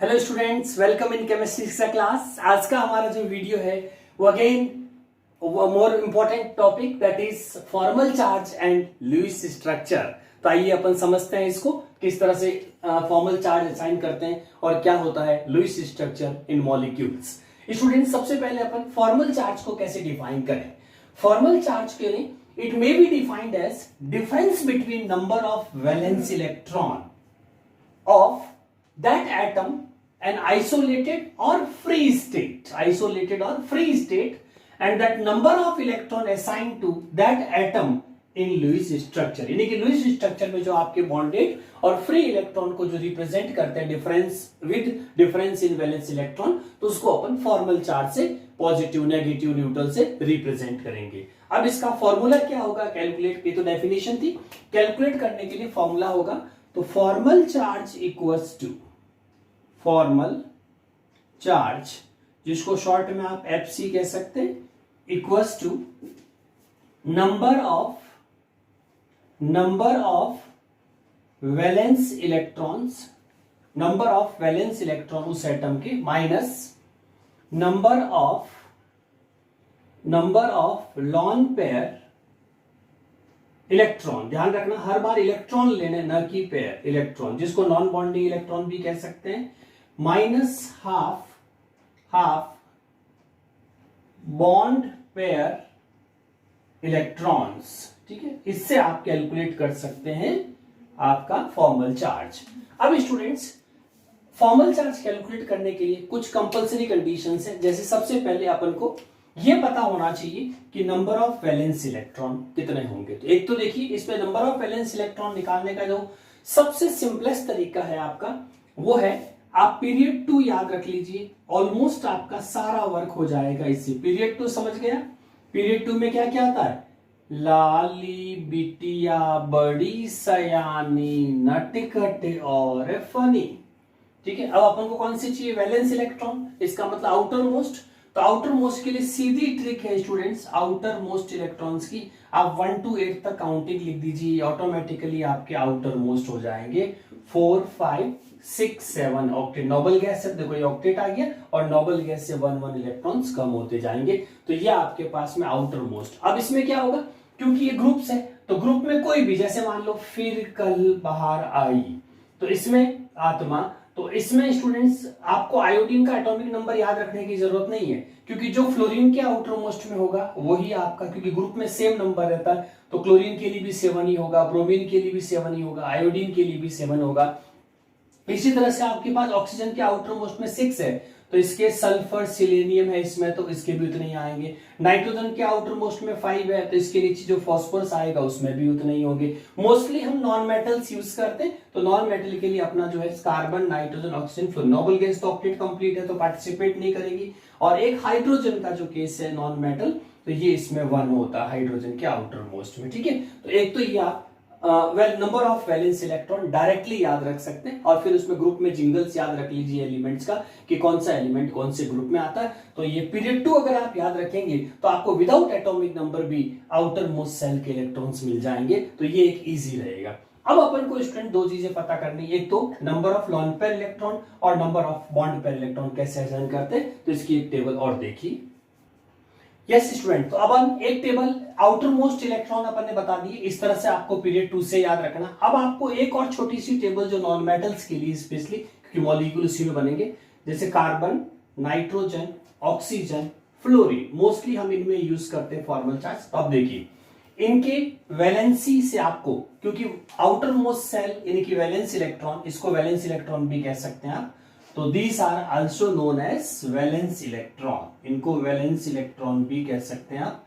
Hello students, welcome in chemistry का क्लास। आज का हमारा जो वीडियो है वो again more important topic that is formal charge and Lewis structure. तो आइए अपन समझते हैं इसको किस तरह से फॉर्मल चार्ज असाइन करते हैं और क्या होता है Lewis structure in molecules. Students, सबसे पहले अपन फॉर्मल चार्ज को कैसे डिफाइन करें। फॉर्मल चार्ज के लिए it may be defined age difference between number of valence electron of that atom an isolated or free state and that number of electron assigned to that atom in Lewis structure। यानी कि Lewis structure में जो आपके bonded और free electron को जो represent करते हैं डिफरेंस इन वैलेंस इलेक्ट्रॉन, तो उसको अपन फॉर्मल चार्ज से पॉजिटिव, नेगेटिव, न्यूट्रल से रिप्रेजेंट करेंगे। अब इसका फॉर्मूला क्या होगा कैलकुलेट की, तो डेफिनेशन थी, कैलकुलेट करने के लिए फॉर्मूला होगा तो formal charge equals to formal charge, जिसको शॉर्ट में आप एफसी कह सकते हैं, equals to number of valence electron उस एटम के minus number of lone pair electron. ध्यान रखना, हर बार इलेक्ट्रॉन लेने, न कि पेयर इलेक्ट्रॉन, जिसको नॉन बॉन्डिंग इलेक्ट्रॉन भी कह सकते हैं, minus half bond pair electrons. ठीक है, इससे आप कैलकुलेट कर सकते हैं आपका फॉर्मल चार्ज। अब स्टूडेंट्स, फॉर्मल चार्ज कैलकुलेट करने के लिए कुछ कंपलसरी कंडीशंस हैं। जैसे सबसे पहले अपन को ये पता होना चाहिए कि नंबर ऑफ वैलेंस इलेक्ट्रॉन कितने होंगे। तो एक तो देखिए, इसमें नंबर ऑफ वैलेंस इलेक्ट्रॉन निकालने का जो सबसे सिंपलेस्ट तरीका है आपका, वो है आप पीरियड 2 याद रख लीजिए। ऑलमोस्ट आपका सारा वर्क हो जाएगा इससे। पीरियड 2 समझ गया। पीरियड 2 में क्या क्या आता है, लाली बिटिया बड़ी सयानी नटखट और फनी। ठीक है, अब अपन को कौन सी चाहिए, वैलेंस इलेक्ट्रॉन, इसका मतलब आउटर मोस्ट। तो आउटर मोस्ट के लिए सीधी ट्रिक है स्टूडेंट्स, आउटर मोस्ट इलेक्ट्रॉन्स की आप 1 to 8 तक काउंटिंग लिख दीजिए, ऑटोमेटिकली आपके आउटर मोस्ट हो जाएंगे 4 5 6 7 ऑक्टेट। नोबल गैस से देखो ये ऑक्टेट आ गया और नोबल गैस से 1 इलेक्ट्रॉन्स कम होते जाएंगे। तो ये आपके पास में आउटर मोस्ट। अब इसमें क्या होगा, क्योंकि ये ग्रुप्स है तो ग्रुप में कोई भी, जैसे मान लो फिर कल बाहर आई, तो इसमें आत्मा, तो इसमें स्टूडेंट्स आपको आयोडीन का एटॉमिक नंबर याद रखने की जरूरत नहीं है, क्योंकि जो फ्लोरीन के आउटर मोस्ट में होगा वही आपका, क्योंकि ग्रुप में सेम नंबर रहता है, तो क्लोरीन के लिए भी 7 ही होगा, ब्रोमीन के लिए भी 7 ही होगा, आयोडीन के लिए भी 7 होगा। इसी तरह से आपके पास ऑक्सीजन के आउटर मोस्ट में 6 है, तो इसके सल्फर सिलेनियम है इसमें, तो इसके भी उतने ही आएंगे। नाइट्रोजन के आउटर मोस्ट में 5 है, तो इसके नीचे जो फास्फोरस आएगा उसमें भी उतने ही होंगे। मोस्टली हम नॉन मेटल्स यूज करते हैं, तो नॉन मेटल के लिए अपना जो है carbon, nitrogen, oxygen, fluorine. Noble gas तो ऑक्टेट कंप्लीट है तो पार्टिसिपेट नहीं करेगी। और एक हाइड्रोजन का जो केस है नॉन मेटल, तो ये इसमें 1 होता है हाइड्रोजन के आउटर मोस्ट में। ठीक है, तो एक तो ये आप number of valence electron directly याद रख सकते हैं, और फिर उसमें ग्रुप में जिंगल्स याद रख लीजिए एलिमेंट्स का कि कौन सा एलिमेंट कौन से ग्रुप में आता है। तो ये पीरियड 2 अगर आप याद रखेंगे तो आपको विदाउट एटॉमिक नंबर भी आउटर मोस्ट सेल के इलेक्ट्रॉन्स मिल जाएंगे, तो ये एक इजी रहेगा। अब अपन को स्टूडेंट 2 चीजें पता करनी, एक तो number of lone pair electron और number of bond pair electron कैसे असाइन करते हैं, तो इसकी एक टेबल और देखिए। यस स्टूडेंट, तो अब हम एक टेबल आउटर मोस्ट इलेक्ट्रॉन अपन ने बता दी, इस तरह से आपको पीरियड 2 से याद रखना। अब आपको एक और छोटी सी टेबल जो नॉन मेटल्स के लिए स्पेशली, क्योंकि मॉलिक्यूल उसी में बनेंगे, जैसे carbon, nitrogen, oxygen, fluorine, mostly हम इनमें यूज करते हैं फॉर्मल चार्ज। तो अब देखिए इनके वैलेंसी से आपको, क्योंकि आउटर मोस्ट सेल यानी कि वैलेंस इलेक्ट्रॉन, इसको वैलेंस इलेक्ट्रॉन भी कह सकते हैं आप, तो these are also known as valence electron, इनको वैलेंस इलेक्ट्रॉन भी कह सकते हैं आप।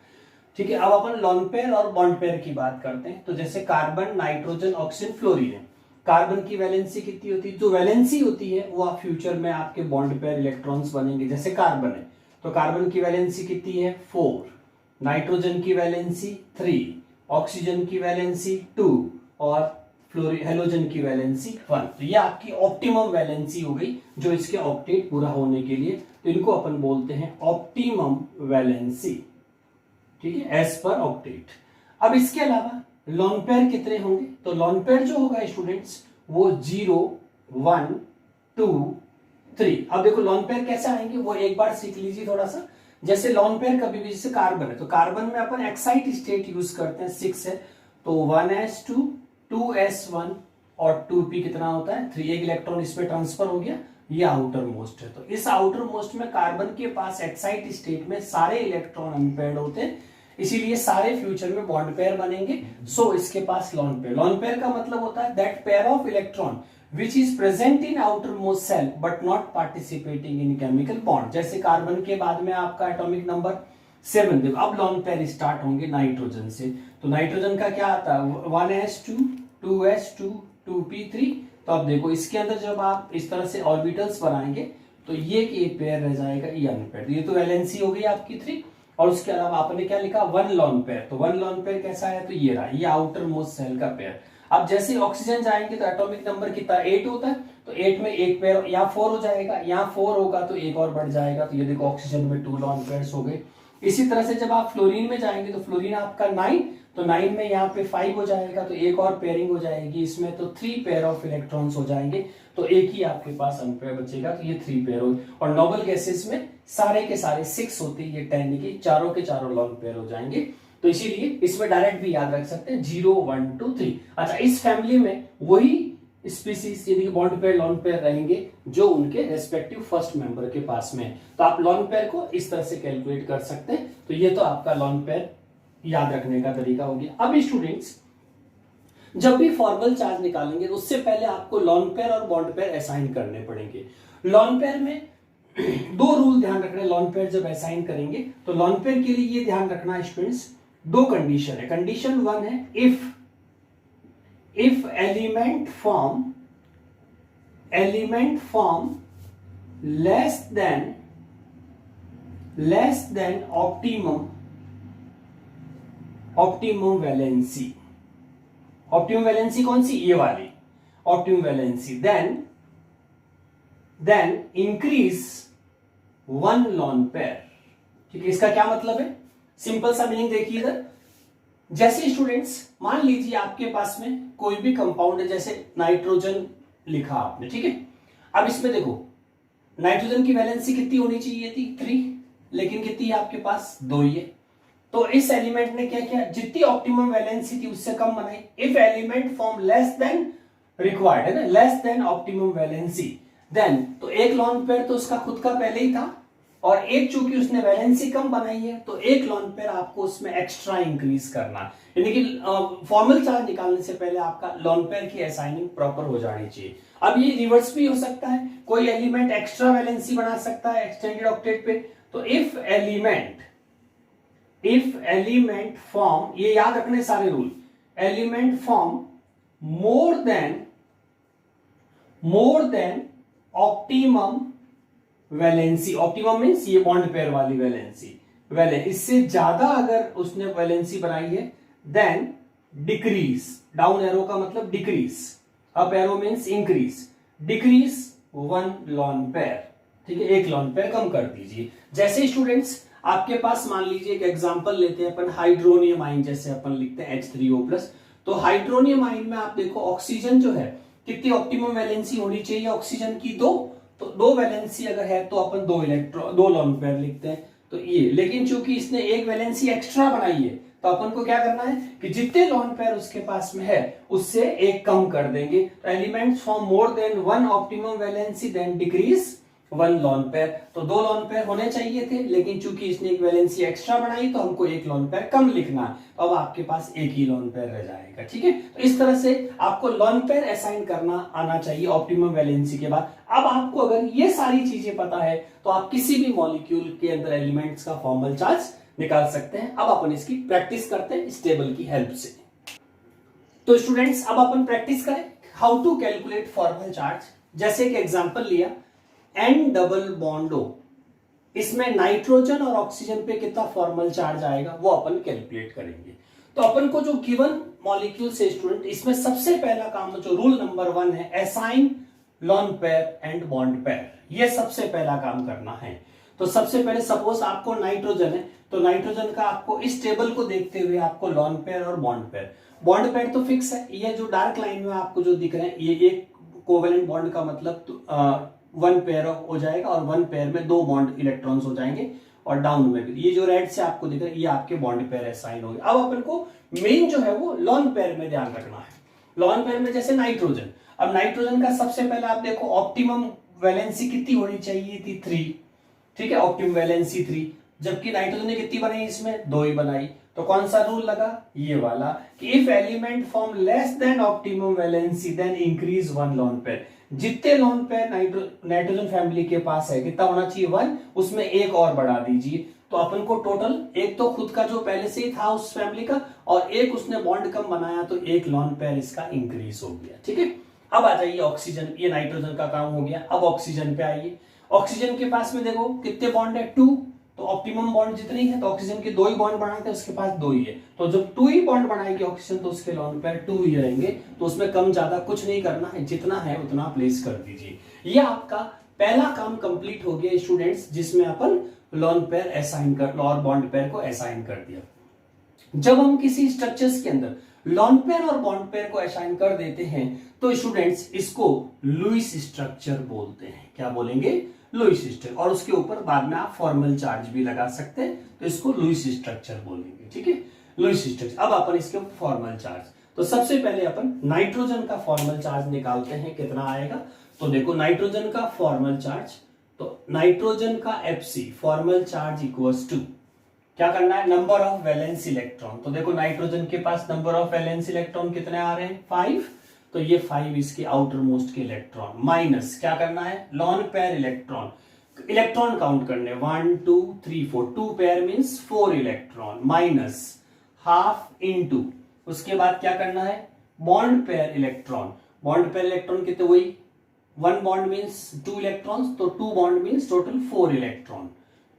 ठीक है, अब अपन लॉन पेयर और बॉन्ड पेयर की बात करते हैं। तो जैसे कार्बन, नाइट्रोजन, ऑक्सीजन, फ्लोरीन है, कार्बन की वैलेंसी कितनी होती है, जो वैलेंसी होती है वो आप फ्यूचर में आपके बॉन्ड पेयर इलेक्ट्रॉन्स बनेंगे। जैसे कार्बन है तो कार्बन की वैलेंसी कितनी है 4, नाइट्रोजन की वैलेंसी 3, ऑक्सीजन की वैलेंसी 2 और हेलोजन की वैलेंसी 1। तो ये आपकी ऑप्टिमम वैलेंसी हो गई जो इसके ऑक्टेट पूरा होने के लिए, तो इनको अपन बोलते हैं ऑप्टिमम वैलेंसी। ठीक है, एज पर ऑक्टेट। अब इसके अलावा लॉन पेयर कितने होंगे, तो लॉन पेयर जो होगा स्टूडेंट्स वो 0 1 2 3। अब देखो लोन पेयर कैसे आएंगे वो एक बार सीख लीजिए थोड़ा सा। जैसे लोन पेयर कभी भी, जैसे कार्बन है तो कार्बन में अपन एक्साइट स्टेट यूज करते हैं, 6 है तो 1s2 2s1 और 2p कितना होता है 3। एक इलेक्ट्रॉन इसमें ट्रांसफर हो गया, ये आउटर मोस्ट है। तो इस आउटर मोस्ट में कार्बन के पास एक्साइट स्टेट में सारे इलेक्ट्रॉन अनपेयर्ड होते हैं, इसीलिए सारे फ्यूचर में बॉन्ड पेयर बनेंगे। सो इसके पास लोन पेयर। लोन पेयर का मतलब होता है that pair of electron which is present in outermost cell but not participating in chemical bond। जैसे कार्बन के बाद में आपका एटॉमिक नंबर 7 देखो, अब लॉन्ग पेयर स्टार्ट होंगे नाइट्रोजन से। तो नाइट्रोजन का क्या आता है 1s2 2s2 2p3। तो अब देखो इसके अंदर जब आप इस तरह से ऑर्बिटल्स बनाएंगे तो ये पेयर रह जाएगा, ये अनपेयर। ये तो वैलेंसी हो गई आपकी 3 और उसके अलावा आपने क्या लिखा 1 लॉन पेयर। तो 1 लॉन पेयर कैसा है तो ये रहा, ये आउटर मोस्ट सेल का पेयर। अब जैसे ऑक्सीजन जाएंगे तो एटॉमिक नंबर कितना 8 होता है, तो 8 में एक पेयर यहाँ 4 हो जाएगा, यहाँ 4 होगा तो एक और बढ़ जाएगा। तो ये देखो ऑक्सीजन में 2 लॉन पेयर्स हो गए। इसी तरह से जब आप फ्लोरीन में जाएंगे तो फ्लोरीन आपका 9, तो 9 में यहाँ पे 5 हो जाएगा तो एक और पेयरिंग हो जाएगी इसमें, तो 3 पेयर ऑफ इलेक्ट्रॉन्स हो जाएंगे। तो एक ही आपके पास अनपेयर बचेगा, तो ये 3 पेयर हो। और नोबल गैसेस में सारे के सारे 6 होते हैं, ये 10 की चारों के चारों लॉन पेयर हो जाएंगे। तो इसीलिए इसमें डायरेक्ट भी याद रख सकते हैं 0 1 2 3। अच्छा, इस फैमिली में वही स्पीसीज यानी बॉन्ड पेयर लॉन पेयर रहेंगे जो उनके रेस्पेक्टिव फर्स्ट मेंबर के पास में है। तो आप लॉन पेयर को इस तरह से कैलकुलेट कर सकते हैं। तो ये तो आपका लॉन पेयर याद रखने का तरीका हो गया। अब स्टूडेंट्स जब भी फॉर्मल चार्ज निकालेंगे तो उससे पहले आपको लॉन पेयर और बॉन्ड पेयर असाइन करने पड़ेंगे। लॉन पेयर में 2 रूल ध्यान रखना है। लॉन पेयर जब असाइन करेंगे तो लॉन पेयर के लिए ये ध्यान रखना स्टूडेंट्स, 2 कंडीशन है। कंडीशन 1 है if element form less than optimum valency. Optimum valency कौन सी, ये वाली optimum valency, then increase 1 lone pair. ठीक है, इसका क्या मतलब है, सिंपल सा मीनिंग देखिए इधर। जैसे स्टूडेंट्स मान लीजिए आपके पास में कोई भी कंपाउंड है, जैसे नाइट्रोजन लिखा आपने, ठीक है। अब इसमें देखो नाइट्रोजन की वैलेंसी कितनी होनी चाहिए थी 3, लेकिन कितनी है आपके पास 2 ही है। तो इस एलिमेंट ने क्या किया, जितनी ऑप्टिमम वैलेंसी थी उससे कम बनाई। If element form less than required है ना, less than optimum valency, then तो एक लॉन पेयर तो उसका खुद का पहले ही था और एक चूंकि उसने वैलेंसी कम बनाई है तो एक लॉन पेयर आपको उसमें एक्स्ट्रा इंक्रीज करना, यानी कि फॉर्मल चार्ज निकालने से पहले आपका लॉन पेयर की असाइनिंग प्रॉपर हो जानी चाहिए। अब ये रिवर्स भी हो सकता है, कोई एलिमेंट एक्स्ट्रा वैलेंसी बना सकता है एक्सटेंडेड ऑक्टेट पे। तो इफ एलिमेंट फॉर्म, ये याद रखने सारे rule, element form more than optimum valency. Optimum means ये बॉन्ड पेयर वाली वैलेंसी, इससे ज्यादा अगर उसने वैलेंसी बनाई है देन डिक्रीज, डाउन एरो का मतलब decrease, up arrow means increase, decrease 1 lone pair. ठीक है, एक लॉन पेयर कम कर दीजिए। जैसे स्टूडेंट्स आपके पास मान लीजिए एक एग्जांपल लेते हैं अपन, हाइड्रोनियम आयन, जैसे अपन लिखते हैं H3O+। तो हाइड्रोनियम आयन में आप देखो ऑक्सीजन जो है कितनी ऑप्टिमम वैलेंसी होनी चाहिए ऑक्सीजन की 2, तो 2 वैलेंसी अगर है तो अपन 2 लॉन पेयर लिखते हैं। तो ये, लेकिन चूंकि इसने एक वैलेंसी एक्स्ट्रा बनाई है तो अपन को क्या करना है कि जितने लॉन पेयर उसके पास में है उससे एक कम कर देंगे। तो elements form more than 1 optimum valency then decrease 1 lone pair. तो 2 लॉन पेयर होने चाहिए थे, लेकिन चूंकि इसने एक वैलेंसी एक्स्ट्रा बनाई तो हमको एक लॉन पेयर कम लिखना है, तो अब आपके पास एक ही लॉन पेयर रह जाएगा। ठीक है, तो इस तरह से आपको लॉन पेयर असाइन करना आना चाहिए ऑप्टिमम वैलेंसी के बाद। अब आपको अगर ये सारी चीजें पता है तो आप किसी भी मॉलिक्यूल के अंदर एलिमेंट्स का फॉर्मल चार्ज निकाल सकते हैं। अब अपन इसकी प्रैक्टिस करते हैं इस टेबल की हेल्प से। तो स्टूडेंट्स अब अपन प्रैक्टिस करें how to calculate formal charge. जैसे एक एग्जांपल लिया N डबल बॉन्ड O, इसमें नाइट्रोजन और ऑक्सीजन पे कितना फॉर्मल चार्ज आएगा वो अपन कैलकुलेट करेंगे। तो अपन को जो गिवन मॉलिक्यूल से स्टूडेंट, इसमें सबसे पहला काम जो रूल नंबर 1 है, assign lone pair and bond pair, ये सबसे पहला काम करना है। तो सबसे पहले सपोज आपको नाइट्रोजन है तो नाइट्रोजन का आपको इस टेबल को देखते हुए आपको लॉन पेयर और बॉन्ड पेयर तो फिक्स है। ये जो डार्क लाइन में आपको जो दिख रहे हैं ये एक कोवेलेंट बॉन्ड का मतलब वन पेयर हो जाएगा और वन पेयर में 2 बॉन्ड इलेक्ट्रॉन्स हो जाएंगे और डाउन में भी ये जो रेड से आपको दिख रहा है ये आपके बॉन्ड पेयर असाइन हो गए। अब अपन को मेन जो है वो लॉन पेयर में ध्यान रखना है। लॉन पेयर में जैसे नाइट्रोजन, अब नाइट्रोजन का सबसे पहले आप देखो ऑप्टिमम वैलेंसी कितनी होनी चाहिए थी 3, ठीक है, ऑप्टिमम वैलेंसी 3, जबकि नाइट्रोजन ने कितनी बनाई इसमें 2 ही बनाई। तो कौन सा रूल लगा, ये वाला कि if element form less than optimum valency then increase 1 lone pair. जितने लॉन पेयर नाइट्रोजन फैमिली के पास है कितना होना चाहिए 1, उसमें एक और बढ़ा दीजिए। तो अपन को टोटल एक तो खुद का जो पहले से ही था उस फैमिली का और एक उसने बॉन्ड कम बनाया तो एक लॉन पेयर इसका इंक्रीज हो गया, ठीक है। अब आ जाइए ऑक्सीजन, ये नाइट्रोजन का काम हो गया। अब ऑक्सीजन पे आइए। ऑक्सीजन के पास में देखो कितने बॉन्ड है 2, तो ऑप्टिमम बॉन्ड जितनी है तो ऑक्सीजन के 2 ही बॉन्ड बनाए थे, उसके पास 2 ही है। तो जब 2 ही बॉन्ड बनाएगी ऑक्सीजन तो उसके लॉन पेयर 2 ही रहेंगे। तो उसमें कम ज्यादा कुछ नहीं करना है, जितना है उतना प्लेस कर दीजिए। ये आपका पहला काम कंप्लीट हो गया स्टूडेंट्स, जिसमें अपन लॉन पेयर असाइन कर और बॉन्ड पेयर को असाइन कर दिया। जब हम किसी स्ट्रक्चर्स के अंदर लॉन पेयर और बॉन्ड पेयर को असाइन कर देते हैं तो स्टूडेंट्स इसको लुईस स्ट्रक्चर बोलते हैं। क्या बोलेंगे, लुईस स्ट्रक्चर। और उसके ऊपर बाद में आप फॉर्मल चार्ज भी लगा सकते हैं, तो इसको लुईस स्ट्रक्चर बोलेंगे, ठीक है, लुईस स्ट्रक्चर। अब अपन इसके ऊपर फॉर्मल चार्ज, तो सबसे पहले अपन नाइट्रोजन का फॉर्मल चार्ज निकालते हैं, कितना आएगा। तो देखो नाइट्रोजन का फॉर्मल चार्ज, तो नाइट्रोजन का FC formal charge equals to क्या करना है, नंबर ऑफ वैलेंस इलेक्ट्रॉन। तो देखो नाइट्रोजन के पास नंबर ऑफ वैलेंस इलेक्ट्रॉन कितने आ रहे हैं 5, तो ये 5 इसके आउटर मोस्ट के इलेक्ट्रॉन, माइनस क्या करना है lawn pair electron, electron count करने 1 2 3 4, 2 pair means 4 electron, minus half into, उसके बाद क्या करना है bond pair electron. Bond pair electron कितने, वही 1 बॉन्ड मींस 2 इलेक्ट्रॉन्स, तो 2 बॉन्ड मींस टोटल 4 इलेक्ट्रॉन,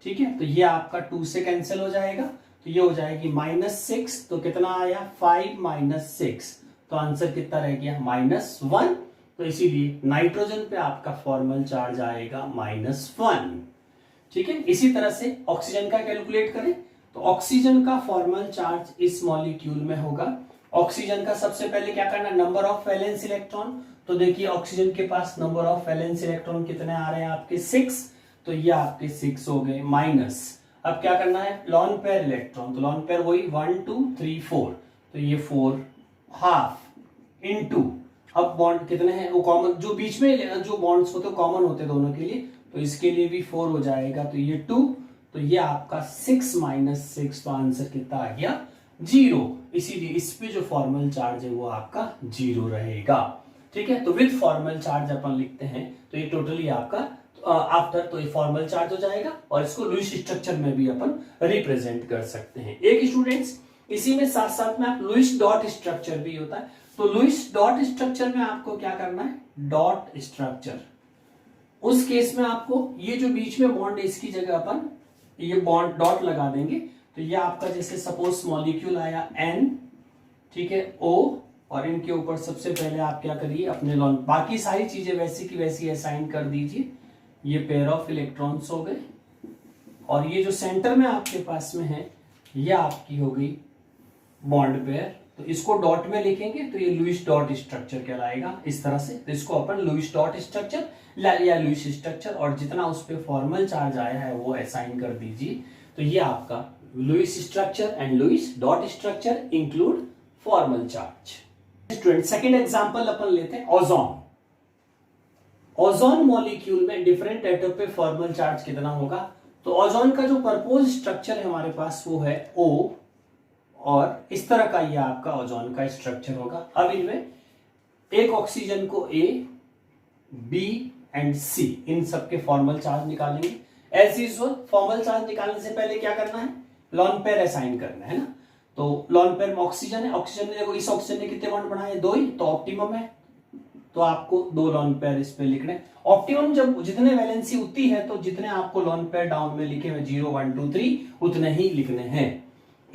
ठीक है। तो ये आपका 2 से कैंसिल हो जाएगा, तो ये हो जाएगी -6, तो कितना आया 5 माइनस 6, तो आंसर कितना रह गया -1। तो इसीलिए नाइट्रोजन पे आपका फॉर्मल चार्ज आएगा -1, ठीक है। इसी तरह से ऑक्सीजन का कैलकुलेट करें तो ऑक्सीजन का फॉर्मल चार्ज इस मॉलिक्यूल में होगा। ऑक्सीजन का सबसे पहले क्या करना, नंबर ऑफ वैलेंस इलेक्ट्रॉन। तो देखिए ऑक्सीजन के पास नंबर ऑफ वैलेंस इलेक्ट्रॉन कितने आ रहे हैं आपके 6, तो ये आपके 6 हो गए, माइनस अब क्या करना है लॉन पेयर इलेक्ट्रॉन, तो लॉन पेयर वही 1 2 3 4, तो ये 4 हाफ इनटू, अब बॉन्ड कितने हैं वो कॉमन, जो बीच में जो बॉन्ड्स होते कॉमन होते दोनों के लिए, तो इसके लिए भी 4 हो जाएगा, तो ये 2, तो ये आपका 6 माइनस 6, तो आंसर कितना आ गया 0। इसीलिए इस पे जो फॉर्मल चार्ज है वो आपका 0 रहेगा, ठीक है। तो विद फॉर्मल चार्ज अपन लिखते हैं, तो ये टोटली आपका आफ्टर, तो ये फॉर्मल चार्ज हो जाएगा और इसको लुईस स्ट्रक्चर में भी अपन रिप्रेजेंट कर सकते हैं। एक स्टूडेंट्स इसी में साथ साथ में आप लुईस डॉट स्ट्रक्चर भी होता है, तो लुईस डॉट स्ट्रक्चर में आपको क्या करना है डॉट स्ट्रक्चर, उस केस में आपको ये जो बीच में बॉन्ड है इसकी जगह अपन ये बॉन्ड डॉट लगा देंगे। तो ये आपका जैसे सपोज मॉलिक्यूल आया N, ठीक है, O, और इनके ऊपर सबसे पहले आप क्या करिए अपने लॉन, बाकी सारी चीजें वैसी की वैसी असाइन कर दीजिए। ये पेयर ऑफ इलेक्ट्रॉन्स हो गए और ये जो सेंटर में आपके पास में है ये आपकी हो गई बॉन्ड पेयर, तो इसको डॉट में लिखेंगे तो ये लुईस डॉट स्ट्रक्चर कहलाएगा इस तरह से। तो इसको अपन लुईस डॉट स्ट्रक्चर या लुईस स्ट्रक्चर, और जितना उस पर फॉर्मल चार्ज आया है वो असाइन कर दीजिए। तो ये आपका Lewis structure and Lewis dot structure include formal charge. Student second example अपन लेते हैं ओजोन। ओजोन मॉलिक्यूल में डिफरेंट एटम पे फॉर्मल चार्ज कितना होगा, तो ओजोन का जो प्रपोज स्ट्रक्चर है हमारे पास वो है O, और इस तरह का ये आपका ओजोन का स्ट्रक्चर होगा। अब इनमें एक ऑक्सीजन को A, B एंड C, इन सबके फॉर्मल चार्ज निकालेंगे। एज यूजुअल फॉर्मल चार्ज निकालने से पहले क्या करना है लॉन पेयर असाइन करना है ना। तो लॉन पेयर में ऑक्सीजन है, ऑक्सीजन ने देखो इस ऑक्सीजन ने कितने बॉन्ड बनाए 2 ही, तो ऑप्टिमम है, तो आपको 2 लॉन पेयर इस पे लिखने। ऑप्टिमम जब जितने वैलेंसी उतनी है तो जितने आपको लॉन पेयर डाउन में लिखे हुए 0 1 2 3 उतने ही लिखने हैं।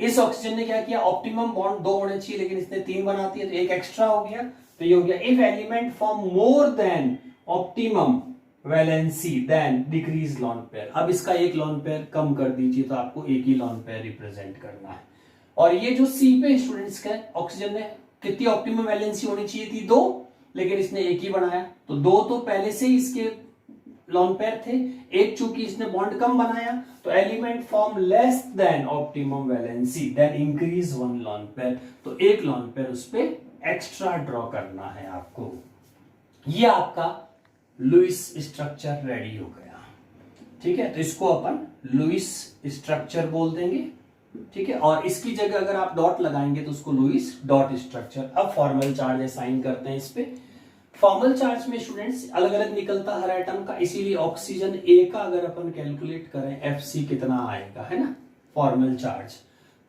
इस ऑक्सीजन ने क्या किया, ऑप्टिमम बॉन्ड 2 होने चाहिए लेकिन इसने 3 बना दिया, तो एक एक्स्ट्रा हो गया, तो ये हो गया if element form more than optimum valency then decrease lone pair. अब इसका एक लॉन पेयर कम कर दीजिए तो आपको एक ही लॉन पेयर रिप्रेजेंट करना है। और ये जो सी पे स्टूडेंट्स का ऑक्सीजन ने कितनी ऑप्टिमम वैलेंसी होनी चाहिए थी 2, लेकिन इसने एक ही बनाया, तो 2 तो पहले से ही इसके लॉन पेयर थे, एक चूंकि इसने बॉन्ड कम बनाया तो element form less than optimum valency, then increase one lone pair, तो एक लॉन पेयर उस पे एक्स्ट्रा ड्रॉ करना है आपको। ये आपका लुईस स्ट्रक्चर रेडी हो गया। ठीक है, तो इसको अपन लुईस स्ट्रक्चर बोल देंगे। ठीक है, और इसकी जगह अगर आप डॉट लगाएंगे तो उसको लुईस डॉट स्ट्रक्चर। अब फॉर्मल चार्ज असाइन करते हैं इस पे। फॉर्मल चार्ज में स्टूडेंट्स अलग अलग निकलता हर एटम का, इसीलिए ऑक्सीजन ए का अगर अपन कैलकुलेट करें FC कितना आएगा, है ना, फॉर्मल चार्ज।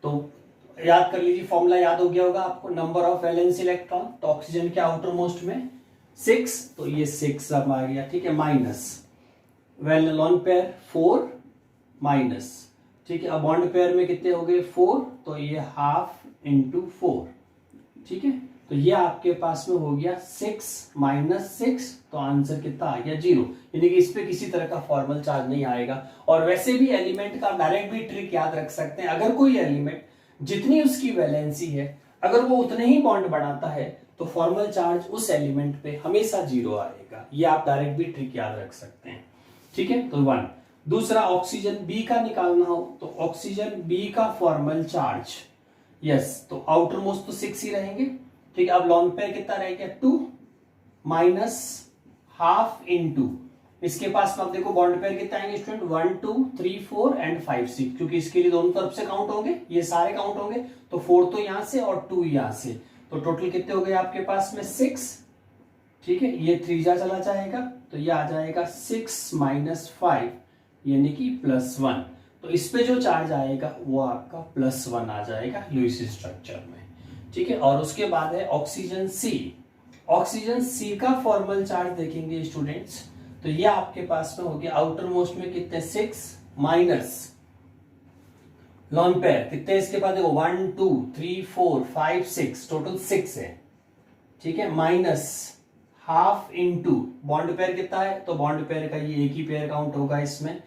तो याद कर लीजिए, फॉर्मूला याद हो गया होगा आपको, नंबर ऑफ वैलेंस इलेक्ट्रॉन, तो ऑक्सीजन के आउटर मोस्ट में 6, तो ये 6 अब आ गया। ठीक है, माइनस लॉन पेयर 4 माइनस, ठीक है, अब बॉन्ड पेयर में कितने हो गए 4, तो ये हाफ इंटू 4। ठीक है, तो ये आपके पास में हो गया 6 माइनस 6, तो आंसर कितना आ गया 0, यानी कि इस पे किसी तरह का फॉर्मल चार्ज नहीं आएगा। और वैसे भी एलिमेंट का डायरेक्ट भी ट्रिक याद रख सकते हैं, अगर कोई एलिमेंट जितनी उसकी वैलेंसी है अगर वो उतने ही बॉन्ड बनाता है तो फॉर्मल चार्ज उस एलिमेंट पे हमेशा 0 आएगा। ये आप डायरेक्ट भी ट्रिक याद रख सकते हैं। ठीक है, तो 1। दूसरा, ऑक्सीजन बी का निकालना हो तो ऑक्सीजन बी का फॉर्मल चार्ज, यस, तो आउटर मोस्ट तो 6 ही रहेंगे। ठीक है, अब लॉन पेयर कितना रह गया 2 माइनस हाफ इंटू, इसके पास में आप देखो बॉन्ड पेयर कितना आएंगे स्टूडेंट 1 2 3 4 एंड 5 6, क्योंकि इसके लिए दोनों तरफ से काउंट होंगे, ये सारे काउंट होंगे, तो 4 तो यहां से और 2 यहां से, तो टोटल कितने हो गए आपके पास में 6। ठीक है, ये 3 जा चला जाएगा तो ये आ जाएगा 6 माइनस 5 यानी कि +1, तो इस पे जो चार्ज आएगा वो आपका +1 आ जाएगा लुईस स्ट्रक्चर में। ठीक है, और उसके बाद है ऑक्सीजन सी। ऑक्सीजन सी का फॉर्मल चार्ज देखेंगे स्टूडेंट्स, तो ये आपके पास में हो गया आउटर मोस्ट में कितने 6 माइनस लॉन पेयर कितने, इसके बाद देखो 1 2 3 4 5 6, टोटल 6 है। ठीक है, minus half into bond pair कितना है, तो बॉन्ड पेयर का ये एक ही पेयर काउंट होगा इसमें,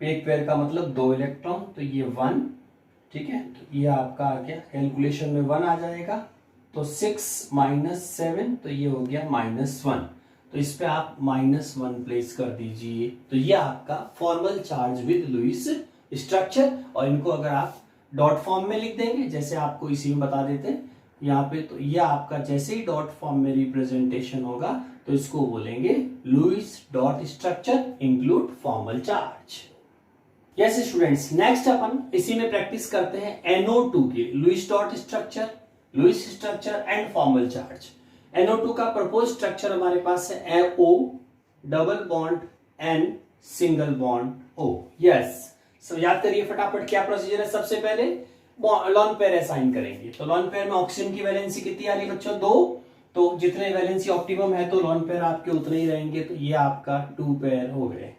एक पेयर का मतलब 2 इलेक्ट्रॉन, तो ये 1। ठीक है, तो ये आपका आ गया कैलकुलेशन में 1 आ जाएगा, तो 6 माइनस 7, तो ये हो गया -1, तो इस पे आप -1 प्लेस कर दीजिए। तो ये आपका formal charge with Lewis structure, और इनको अगर आप डॉट फॉर्म में लिख देंगे जैसे आपको इसी में बता देते हैं यहाँ पे, तो ये आपका जैसे ही डॉट फॉर्म में रिप्रेजेंटेशन होगा तो इसको बोलेंगे Lewis dot structure include formal charge. Yes students, next अपन इसी में प्रैक्टिस करते हैं NO2 के Lewis dot structure, Lewis structure and formal charge. NO2 का प्रपोज स्ट्रक्चर हमारे पास है O double bond N single bond O। Yes, so याद करिए फटाफट क्या प्रोसीजर है। सबसे पहले लॉन पेयर असाइन करेंगे, तो लॉन पेयर में ऑक्सीजन की वैलेंसी कितनी आ रही बच्चों 2, तो जितने वैलेंसी ऑप्टिमम है तो लॉन पेयर आपके उतने ही रहेंगे, तो ये आपका 2 पेयर हो गए।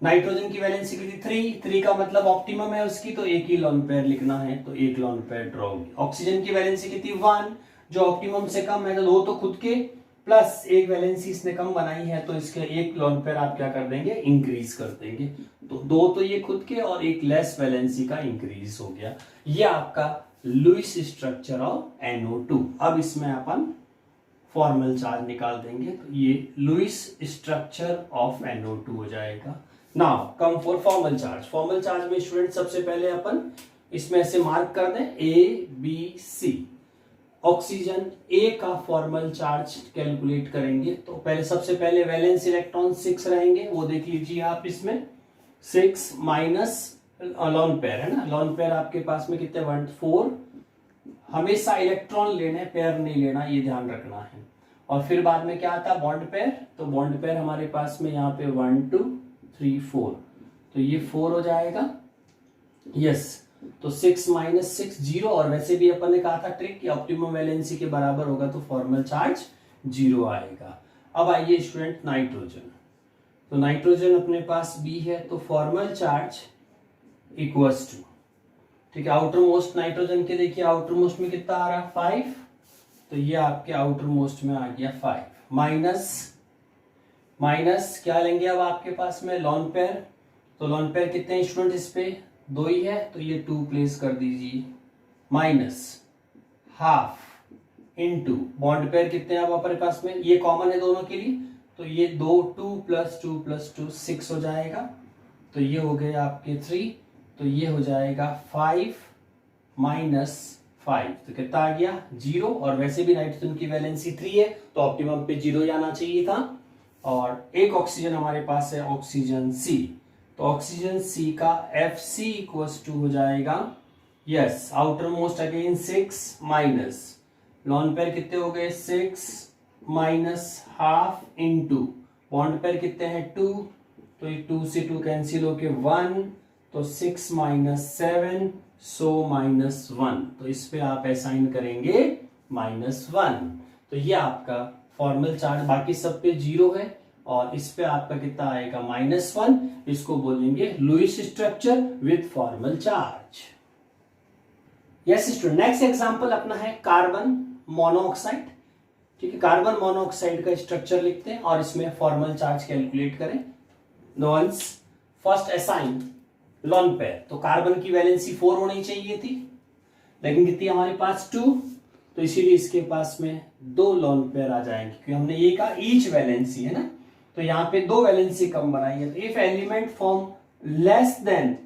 नाइट्रोजन की वैलेंसी कितनी 3 का मतलब ऑप्टिमम है उसकी, तो एक ही लॉन पेयर लिखना है, तो एक लॉन पेयर ड्रॉ होगी। ऑक्सीजन की वैलेंसी कितनी 1, जो ऑप्टिमम से कम है, तो 2 तो खुद के प्लस एक वैलेंसी इसने कम बनाई है, तो इसके एक लॉन पेयर आप क्या कर देंगे इंक्रीज कर देंगे, तो 2 तो ये खुद के और एक लेस वैलेंसी का इंक्रीज हो गया। ये आपका लुईस स्ट्रक्चर ऑफ NO2। अब इसमें अपन फॉर्मल चार्ज निकाल देंगे, तो ये लुईस स्ट्रक्चर ऑफ NO2 हो जाएगा। Now come for formal charge. Formal charge में स्टूडेंट सबसे पहले अपन इसमें से मार्क कर दें ABC। ऑक्सीजन A का फॉर्मल चार्ज कैलकुलेट करेंगे, तो पहले सबसे पहले वैलेंस इलेक्ट्रॉन 6 रहेंगे, वो देख लीजिए आप इसमें 6 माइनस लॉन पेयर है ना, लॉन पेयर आपके पास में कितने 1 4, हमेशा इलेक्ट्रॉन लेने पेयर नहीं लेना, ये ध्यान रखना है। और फिर बाद में क्या आता है बॉन्ड पेयर, तो बॉन्ड पेयर हमारे पास में यहाँ पे 1 2 3 4, तो ये 4 हो जाएगा। यस, तो 6 माइनस 6 0, और वैसे भी अपन ने कहा था ट्रिक कि ऑप्टिमम वैलेंसी के बराबर होगा तो फॉर्मल चार्ज 0 आएगा। अब आइए स्टूडेंट नाइट्रोजन, तो नाइट्रोजन अपने पास B है, तो फॉर्मल चार्ज इक्वल्स टू, ठीक है, आउटर मोस्ट नाइट्रोजन के देखिए आउटर मोस्ट में कितना आ रहा है 5, तो ये आपके आउटर मोस्ट में आ गया 5 माइनस क्या लेंगे अब आपके पास में लॉन पेयर, तो लॉन पेयर कितने हैं स्टूडेंट इस पे 2 ही है, तो ये 2 प्लेस कर दीजिए, minus half into bond pair कितने हैं अब हमारे पास में, ये कॉमन है दोनों के लिए, तो ये 2 6 हो जाएगा, तो ये हो गए आपके 3, तो ये हो जाएगा 5 माइनस 5, तो कितना आ गया 0। और वैसे भी नाइट्रोजन की वैलेंसी 3 है तो ऑप्टिमम पे 0 जाना चाहिए था। और एक ऑक्सीजन हमारे पास है ऑक्सीजन सी, तो ऑक्सीजन सी का FC इक्वल्स टू हो जाएगा, yes outer most again 6 minus lone pair कितने हो गए 6 minus half into bond pair कितने हैं 2, तो ये 2 से 2 कैंसिल होके 1, तो 6 माइनस 7 सो माइनस 1, तो इस पे आप असाइन करेंगे -1। तो ये आपका फॉर्मल चार्ज बाकी सब पे 0 है और इस पे आपका कितना आएगा -1। इसको बोलेंगे Lewis structure with formal charge. Yes student, next example अपना है कार्बन मोनोऑक्साइड। ठीक है, कार्बन मोनोऑक्साइड का स्ट्रक्चर लिखते हैं और इसमें फॉर्मल चार्ज कैलकुलेट करें। नॉन्स फर्स्ट असाइन लॉन पेयर, तो कार्बन की वैलेंसी 4 होनी चाहिए थी, लेकिन कितनी हमारे पास 2, तो इसीलिए इसके पास में 2 लॉन पेयर आ जाएंगे क्योंकि हमने ये कहा ईच वैलेंसी है ना, तो यहाँ पे 2 वैलेंसी कम बनाई है। तो if element form less than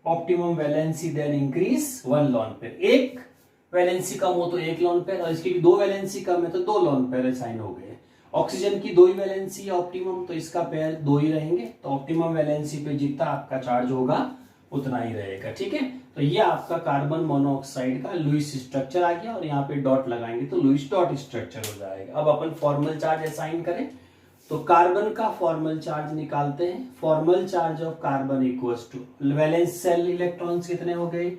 optimum valency then increase 1 lone pair, एक वैलेंसी कम हो तो 1 लॉन पेयर, और इसकी भी 2 वैलेंसी कम है तो 2 लॉन पेयर असाइन हो गए। ऑक्सीजन की 2 ही वैलेंसी है ऑप्टिमम, तो इसका पेयर 2 ही रहेंगे, तो ऑप्टिमम वैलेंसी पे जितना आपका चार्ज होगा उतना ही रहेगा। ठीक है, तो ये आपका कार्बन मोनोऑक्साइड का लुईस स्ट्रक्चर आ गया और यहाँ पे डॉट लगाएंगे तो लुईस डॉट स्ट्रक्चर हो जाएगा। अब अपन फॉर्मल चार्ज असाइन करें, तो कार्बन का फॉर्मल चार्ज निकालते हैं। Formal charge of carbon equals to valence shell electrons कितने हो गए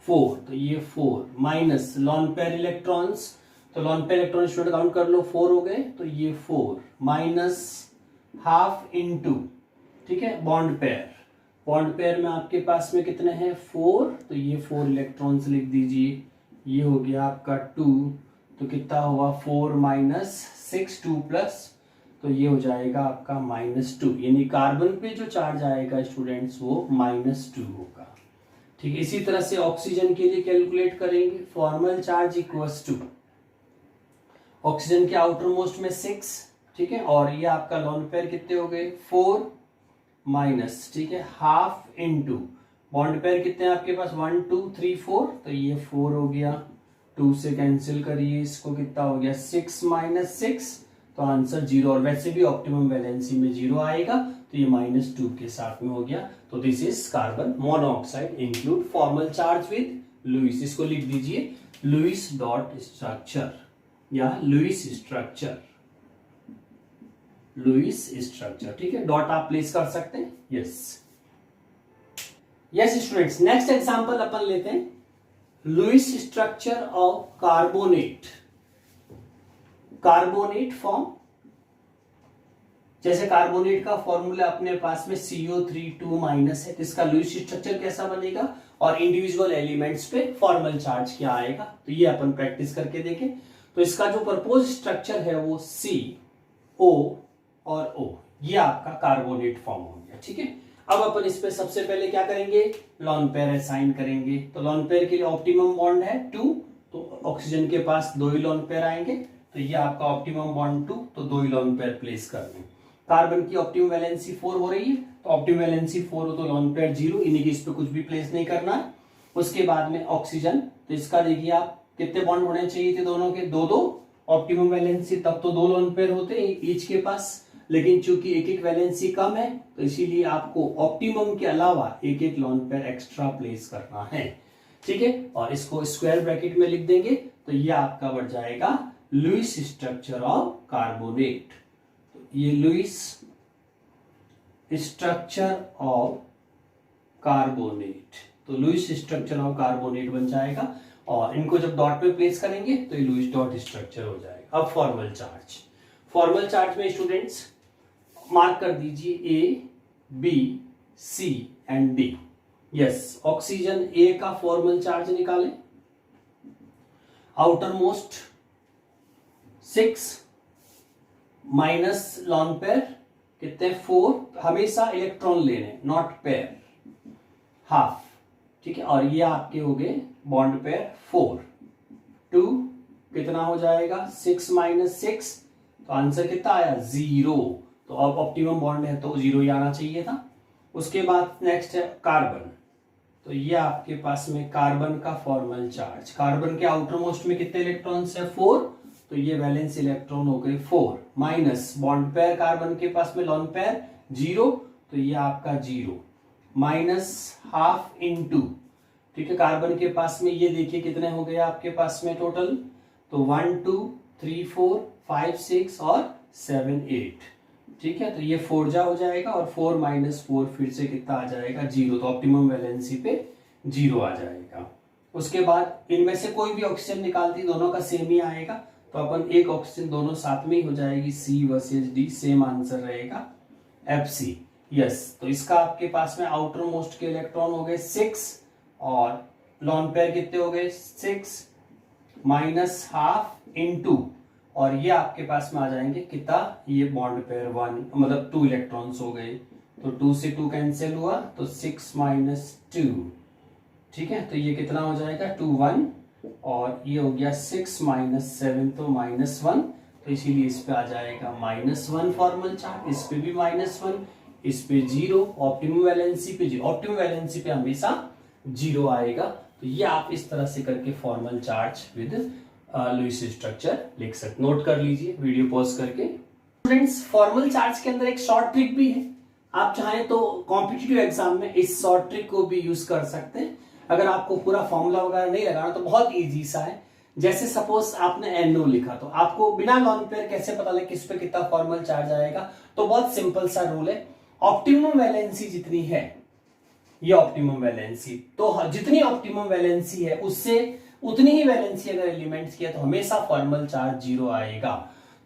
4, तो ये 4 माइनस लॉन पेयर इलेक्ट्रॉन्स, तो lone pair electron student count कर लो 4 हो गए, तो ये 4 माइनस हाफ इंटू, ठीक है बॉन्ड पेयर, बॉन्ड पेयर में आपके पास में कितने हैं 4, तो ये 4 इलेक्ट्रॉन्स लिख दीजिए, ये हो गया आपका 2, तो कितना हुआ 4 माइनस 6 2 प्लस, तो ये हो जाएगा आपका -2, यानी कार्बन पे जो चार्ज आएगा स्टूडेंट्स वो -2 होगा। ठीक है, इसी तरह से ऑक्सीजन के लिए कैलकुलेट करेंगे। Formal charge equals to oxygen के आउटर मोस्ट में 6, ठीक है, और ये आपका लॉन पेयर कितने हो गए 4 माइनस, ठीक है हाफ इंटू बॉन्ड पेयर कितने आपके पास 1 2 3 4, तो ये 4 हो गया, 2 से कैंसिल करिए इसको, कितना हो गया 6 माइनस 6, तो आंसर 0, और वैसे भी ऑप्टिमम वैलेंसी में 0 आएगा तो ये -2 के साथ में हो गया। तो this is carbon monoxide include formal charge with Lewis, इसको लिख दीजिए लुईस डॉट स्ट्रक्चर या लुईस स्ट्रक्चर, लुईस स्ट्रक्चर। ठीक है, डॉट आप प्लेस कर सकते हैं। यस स्टूडेंट्स, नेक्स्ट एग्जांपल अपन लेते हैं Lewis structure of carbonate. Carbonate form, जैसे कार्बोनेट का फॉर्मूला अपने पास में CO3 माइनस है, तो इसका लुईस स्ट्रक्चर कैसा बनेगा और इंडिविजुअल एलिमेंट्स पे फॉर्मल चार्ज क्या आएगा, तो ये अपन प्रैक्टिस करके देखें। तो इसका जो प्रपोज स्ट्रक्चर है वो CO और O, ये आपका कार्बोनेट फॉर्म हो गया। ठीक है, अब अपन इस पे सबसे पहले क्या करेंगे लॉन पेयर असाइन करेंगे। तो लॉन पेयर के लिए ऑप्टिमम बॉन्ड है 2, तो ऑक्सीजन के पास 2 ही लॉन पेयर आएंगे, तो ये आपका ऑप्टिमम बॉन्ड 2, तो 2 ही लॉन पेयर प्लेस कर दें। कार्बन की ऑप्टिमम वैलेंसी 4 हो रही है, तो ऑप्टिमम वैलेंसी 4 हो तो लॉन पेयर 0, इन्हीं के इस पे कुछ भी प्लेस नहीं करना है। उसके बाद में ऑक्सीजन, तो इसका देखिए आप कितने बॉन्ड होने चाहिए थे दोनों के 2-2, ऑप्टिमम वैलेंसी तब तो 2 लॉन पेयर होते ईच के पास, लेकिन चूंकि एक वैलेंसी कम है तो इसीलिए आपको ऑप्टिमम के अलावा एक लॉन पेयर एक्स्ट्रा प्लेस करना है। ठीक है, और इसको स्क्वायर ब्रैकेट में लिख देंगे, तो ये आपका बढ़ जाएगा लुईस स्ट्रक्चर ऑफ कार्बोनेट। ये लुईस स्ट्रक्चर ऑफ कार्बोनेट, तो लुईस स्ट्रक्चर ऑफ कार्बोनेट बन जाएगा, और इनको जब डॉट पे प्लेस करेंगे तो ये लुईस डॉट स्ट्रक्चर हो जाएगा। अब फॉर्मल चार्ज, फॉर्मल चार्ज में स्टूडेंट्स मार्क कर दीजिए A, B, C and D। Yes, oxygen A का फॉर्मल चार्ज निकालें, outer most 6 minus lone pair कितने 4, हमेशा इलेक्ट्रॉन लेने नॉट पेयर, हाफ। ठीक है, और ये आपके हो गए बॉन्ड पेयर 4, 2 कितना हो जाएगा 6 माइनस 6, तो आंसर कितना आया 0, तो अब ऑप्टिमम बॉन्ड है तो 0 ही आना चाहिए था। उसके बाद नेक्स्ट है कार्बन, तो ये आपके पास में कार्बन का फॉर्मल चार्ज, कार्बन के आउटर मोस्ट में कितने इलेक्ट्रॉन्स है 4, तो ये वैलेंस इलेक्ट्रॉन हो गए 4, माइनस बॉन्ड पेयर कार्बन के पास में लोन पेयर 0, तो ये आपका 0, माइनस हाफ इंटू, ठीक है, कार्बन के पास में ये देखिए कितने हो गए आपके पास में टोटल, तो 1 2 3 4 5 6 और 7 8, ठीक है, तो ये 4 जा हो जाएगा और 4 माइनस 4 फिर से कितना आ जाएगा 0, तो ऑप्टिमम वैलेंसी पे 0 आ जाएगा। उसके बाद इनमें से कोई भी ऑक्सीजन निकालती दोनों का सेम ही आएगा, तो अपन एक ऑक्सीजन दोनों साथ में ही हो जाएगी, C versus D, same answer रहेगा FC। यस, तो इसका आपके पास में आउटर मोस्ट के इलेक्ट्रॉन हो गए 6 और लॉन पेयर कितने हो गए 6 माइनस हाफ इंटू, और ये आपके पास में आ जाएंगे कितना, ये बॉन्ड पेयर 1 मतलब 2 इलेक्ट्रॉन्स हो गए, तो 2 से 2 कैंसिल हुआ तो 6 माइनस 2, ठीक है, तो ये कितना हो जाएगा 2 1, और ये हो गया 6 माइनस 7 तो माइनस 1, तो इसीलिए इस पे आ जाएगा -1 फॉर्मल चार्ज, इस पे भी -1, इस पे 0, ऑप्टिमम वैलेंसी पे 0, ऑप्टिमम वैलेंसी पे हमेशा 0 आएगा। तो ये आप इस तरह से करके formal charge with Lewis structure लिख सकते, नोट कर लीजिए वीडियो पॉज करके। स्टूडेंट्स, फॉर्मल चार्ज के अंदर एक शॉर्ट ट्रिक भी है, आप चाहें तो कॉम्पिटिटिव एग्जाम में इस शॉर्ट ट्रिक को भी यूज कर सकते हैं। अगर आपको पूरा फॉर्मूला वगैरह नहीं लगाना तो बहुत इजी सा है, जैसे सपोज आपने NO लिखा, तो आपको बिना लॉन पेयर कैसे पता लगे किस पे कितना फॉर्मल चार्ज आएगा, तो बहुत सिंपल सा रूल है, ऑप्टिमम वैलेंसी जितनी है, ये ऑप्टिमम वैलेंसी, तो जितनी ऑप्टिमम वैलेंसी है उससे उतनी ही वैलेंसी अगर एलिमेंट्स की है तो हमेशा फॉर्मल चार्ज 0 आएगा।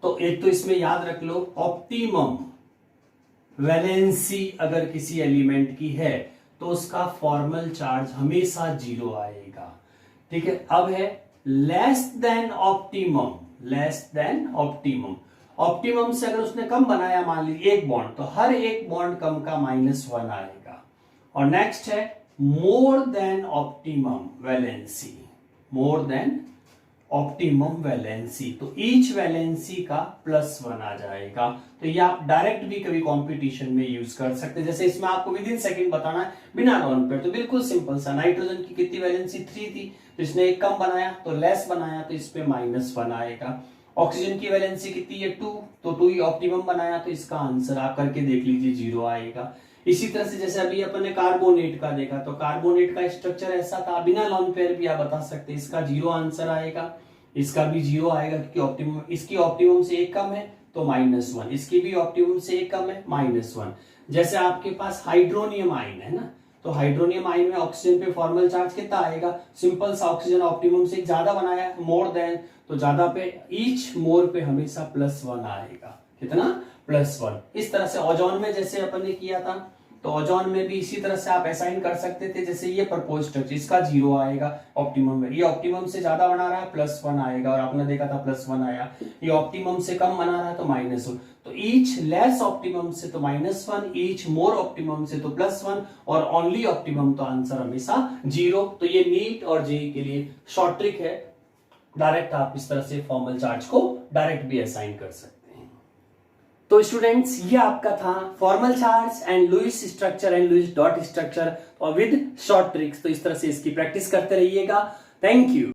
तो एक तो इसमें याद रख लो, ऑप्टिमम वैलेंसी अगर किसी एलिमेंट की है तो उसका फॉर्मल चार्ज हमेशा 0 आएगा, ठीक है। अब है less than optimum, less than optimum, optimum से अगर उसने कम बनाया मान लीजिए एक बॉन्ड, तो हर एक बॉन्ड कम का -1 आएगा। और नेक्स्ट है मोर देन ऑप्टिमम वैलेंसी, मोर देन ऑप्टिमम वैलेंसी, तो ईच वैलेंसी का +1 आ जाएगा। तो ये आप डायरेक्ट भी कभी कंपटीशन में यूज कर सकते हैं, जैसे इसमें आपको विद इन सेकंड बताना है बिना लॉन पेयर, तो बिल्कुल सिंपल सा, नाइट्रोजन की कितनी वैलेंसी 3 थी, तो इसने एक कम बनाया तो लेस बनाया, तो इस पे -1 आएगा। ऑक्सीजन की वैलेंसी कितनी है 2, तो 2 ही ऑप्टिमम बनाया, तो इसका आंसर आप करके देख लीजिए 0 आएगा। इसी तरह से जैसे अभी अपन ने कार्बोनेट का देखा, तो कार्बोनेट का स्ट्रक्चर ऐसा था, बिना लॉन पेयर भी आप बता सकते हैं, इसका 0 आंसर आएगा, इसका भी 0 आएगा क्योंकि ऑप्टिमम, इसकी ऑप्टिमम से एक कम है तो -1, इसकी भी ऑप्टिमम से एक कम है -1। जैसे आपके पास हाइड्रोनियम आयन है ना, तो हाइड्रोनियम आयन में ऑक्सीजन पे फॉर्मल चार्ज कितना आएगा, सिंपल सा, ऑक्सीजन ऑप्टिमम से ज्यादा बनाया मोर देन, तो ज्यादा पे ईच मोर पे हमेशा +1 आएगा, कितना +1। इस तरह से ओजोन में जैसे अपन ने किया था, तो ओजोन में भी इसी तरह से आप असाइन कर सकते थे, जैसे ये प्रपोज स्ट्रक्चर, इसका 0 आएगा ऑप्टिमम में, ये ऑप्टिमम से ज्यादा बना रहा है +1 आएगा, और आपने देखा था +1 आया, ये ऑप्टिमम से कम बना रहा है तो -1, तो ईच लेस ऑप्टिमम से तो -1, ईच मोर ऑप्टिमम से तो +1, और ओनली ऑप्टिमम तो आंसर हमेशा 0। तो ये नीट और जेईई के लिए शॉर्ट ट्रिक है, डायरेक्ट आप इस तरह से फॉर्मल चार्ज को डायरेक्ट भी असाइन कर सकते हैं। तो स्टूडेंट्स, ये आपका था formal charge and Lewis structure and Lewis dot structure और विद शॉर्ट ट्रिक्स, तो इस तरह से इसकी प्रैक्टिस करते रहिएगा। Thank you.